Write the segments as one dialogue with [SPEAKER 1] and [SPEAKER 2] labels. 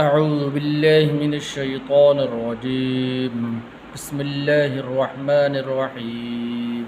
[SPEAKER 1] أعوذ بالله من الشيطان الرجيم بسم الله الرحمن الرحيم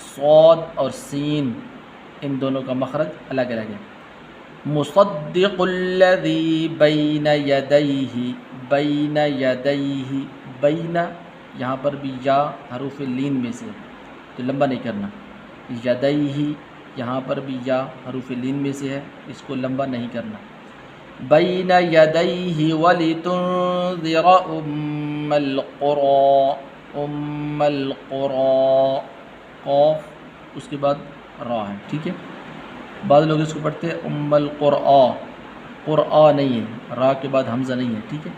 [SPEAKER 1] صاد اور سین ان دونوں کا مخرج الگ الگ ہے. مصدق الذی بین یدیہ، بین یدیہ، بین یہاں پر بھی یا حروف لین میں سے تو لمبا نہیں کرنا. یدیہ یہاں پر بھی یا حروف لین میں سے ہے، اس کو لمبا نہیں کرنا. بین یدیہ ولتنذر ام القری، ام القری، قاف اس کے بعد را ہے. ٹھیک ہے، بعض لوگ اس کو پڑھتے ہیں ام القرآ، قرآ نہیں ہے، را کے بعد حمزہ نہیں ہے. ٹھیک ہے،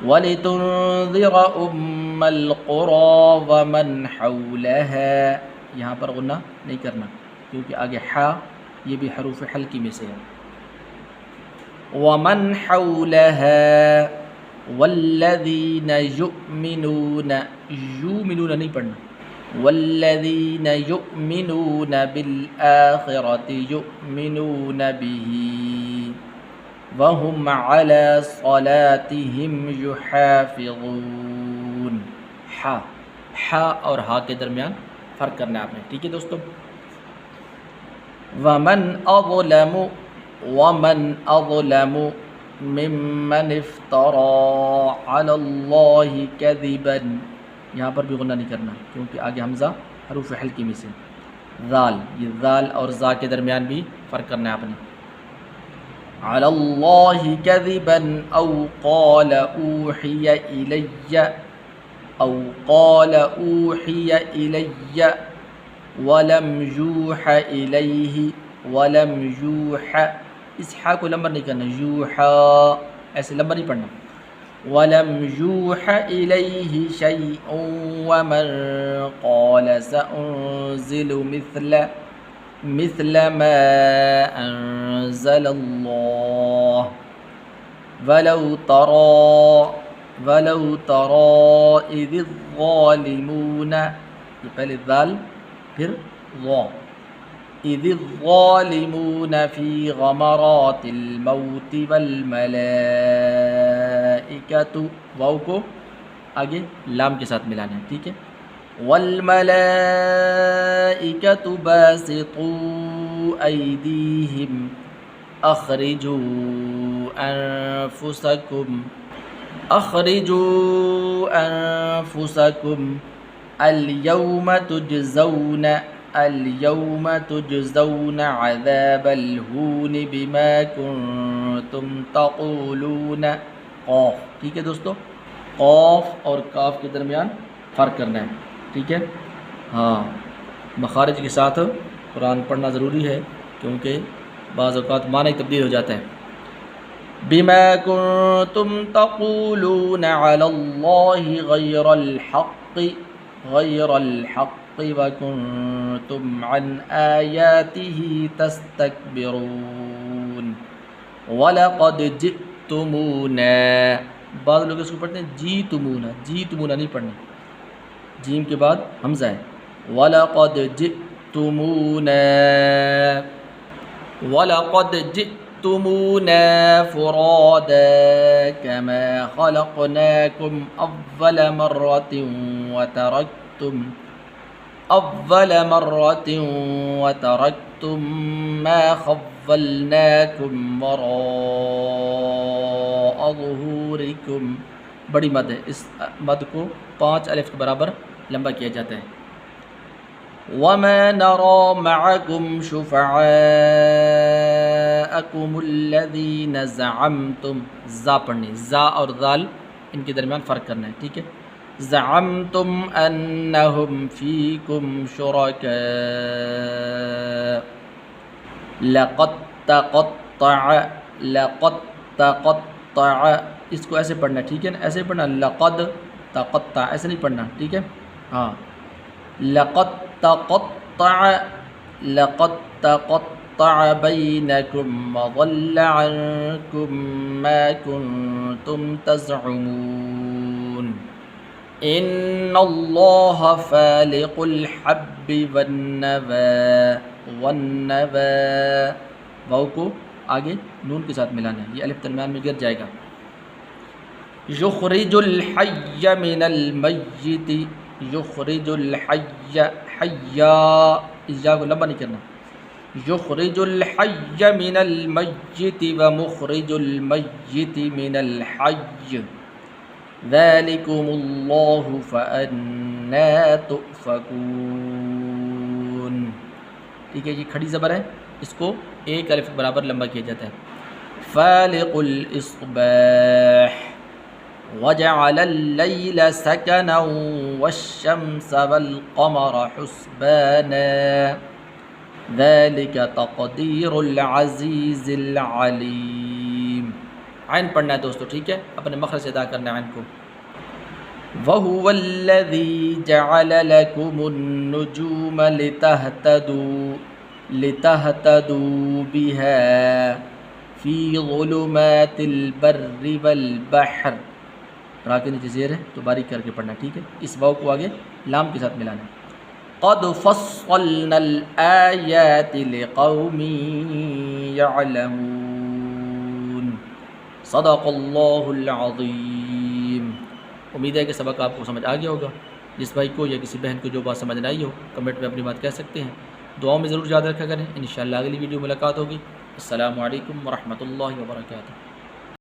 [SPEAKER 1] وَلِتُنذِرَ أُمَّ الْقُرَىٰ وَمَنْ حَوْلَهَا، یہاں پر غنہ نہیں کرنا کیونکہ آگے حا یہ بھی حروف حلقی میں سے ہے. وَمَنْ حَوْلَهَا وَالَّذِينَ يُؤْمِنُونَ، یؤمنون نہیں پڑھنا. وَالَّذِينَ يُؤْمِنُونَ بِالْآخِرَةِ يُؤْمِنُونَ بِهِ وَهُمْ عَلَى صَلَاتِهِمْ يُحَافِظُونَ. حا اور ہا کے درمیان فرق کرنا ہے آپ نے. ٹھیک ہے دوستو. وَمَنْ أَظْلَمُ مِمَّنِ افْتَرَىٰ عَلَى اللَّهِ كَذِبًا، یہاں پر بھی غنہ نہیں کرنا کیونکہ آگے حمزہ حروف حلقی میں سے. ذال، یہ ذال اور ذا کے درمیان بھی فرق کرنا ہے آپ نے. عَلَى اللَّهِ كَذِبًا أَوْ قَالَ أُوحِيَ إِلَيَّ، أَوْ قَالَ أُوحِيَ إِلَيَّ وَلَمْ يُوحَ إِلَيْهِ، وَلَمْ يُوحَ، اس حا کو لمبا نہیں کرنا، یوحا ایسے لمبا نہیں پڑھنا. وَلَمْ يُوحَ إِلَيْهِ شَيْءٌ وَمَنْ قَالَ سَأُنزِلُ مِثْلَ مَا أَنزَلَ اللَّهُ وَلَوْ تَرَىٰ إِذِ الظَّالِمُونَ، یہ پہلے ذال پھر ظا، إِذِ الظَّالِمُونَ فِي غَمَرَاتِ الْمَوْتِ وَالْمَلَائِكَةُ، واو کو آگے لام کے ساتھ ملانا ہے. ٹھیک ہے، وَالْمَلَائِكَةُ بَاسِطُو أَيْدِيهِمْ أَخْرِجُوا أَنفُسَكُمْ الْيَوْمَ تُجْزَوْنَ عَذَابَ الْهُونِ بِمَا كُنْتُمْ تَقُولُونَ. قاف. ٹھیک ہے دوستو، قاف اور کاف کے درمیان فرق کرنا ہے. ٹھیک ہے، ہاں مخارج کے ساتھ قرآن پڑھنا ضروری ہے کیونکہ بعض اوقات معنی تبدیل ہو جاتا ہے. بِمَا كُنْتُمْ تَقُولُونَ عَلَى اللَّهِ غَيْرَ الْحَقِّ وَكُنْتُمْ عَنْ آيَاتِهِ تَسْتَكْبِرُونَ. وَلَقَدْ جِئْتُمُونَا، بعض لوگ اس کو پڑھتے ہیں جِئْتُمُونَا، جِئْتُمُونَا نہیں پڑھنا، جیم کے بعد حمزہ ہے. وَلَقَدْ جِئْتُمُونَا فُرَادَىٰ كَمَا خَلَقْنَاكُمْ أَوَّلَ مَرَّةٍ وَتَرَكْتُم مَّا خَوَّلْنَاكُمْ وَرَاءَ ظُهُورِكُمْ. بڑی مد ہے، اس مد کو 5 الف کے برابر لمبا کیا جاتا ہے. وَمَا نَرَىٰ مَعَكُمْ شُفَعَاءَكُمُ الَّذِينَ زَعَمْتُمْ، زا پڑھنی، زا اور ذال ان کے درمیان فرق کرنا ہے. ٹھیک ہے، زَعَمْتُمْ أَنَّهُمْ فِيكُمْ شُرَكَاءُ لَقَدْ تَقَطَّعَ، اس کو ایسے پڑھنا. ٹھیک ہے نا، ایسے پڑھنا، لَقَدْ تَقَطَّعَ ایسے نہیں پڑھنا. ٹھیک ہے، ہاں لَقَدْ تَقَطَّعَ بَيْنَكُمْ وَضَلَّ عَنْكُمْ مَا كُنْتُمْ تَزْعُمُونَ. إِنَّ اللَّهَ فَالِقُ الْحَبِّ وَالنَّوَىٰ، واو کو آگے نون کے ساتھ ملانا ہے، یہ الف درمیان میں گر جائے گا. يُخْرِجُ الْحَيَّ مِنَ الْمَيِّتِ، يُخْرِجُ الْحَيَّ، الحیا، اس جا کو لمبا نہیں کرنا، یخرج الحی من المیت ومخرج المیت من الحی ذالکم اللہ فأنا تؤفکون. ٹھیک ہے، یہ کھڑی زبر ہے، اس کو ایک الف برابر لمبا کیا جاتا ہے. فالق الاصباح وجعل اللیل سکنا والشمس والقمر حسبانا ذلك تقدیر العزیز العلیم. عین پڑھنا ہے دوستو، ٹھیک ہے، اپنے مخرج سے ادا کرنا ہے عین کو. وَهُوَ الَّذِي جَعَلَ لَكُمُ النُّجُومَ لِتَهْتَدُوا بِهَا فِي ظُلُمَاتِ الْبَرِّ وَالْبَحْرِ. را کے نیچے زیر ہے تو باریک کر کے پڑھنا، ٹھیک ہے. اس واو کو آگے لام کے ساتھ ملانا ہے. قَدْ فَصَّلْنَا الْآيَاتِ لِقَوْمٍ يَعْلَمُونَ. صدق اللہ العظیم. امید ہے کہ سبق آپ کو سمجھ آ گیا ہوگا. جس بھائی کو یا کسی بہن کو جو بات سمجھ نہ آئی ہو کمنٹ میں اپنی بات کہہ سکتے ہیں. دعاؤں میں ضرور یاد رکھا کریں. انشاءاللہ اگلی ویڈیو ملاقات ہوگی. السلام علیکم ورحمۃ اللہ وبرکاتہ.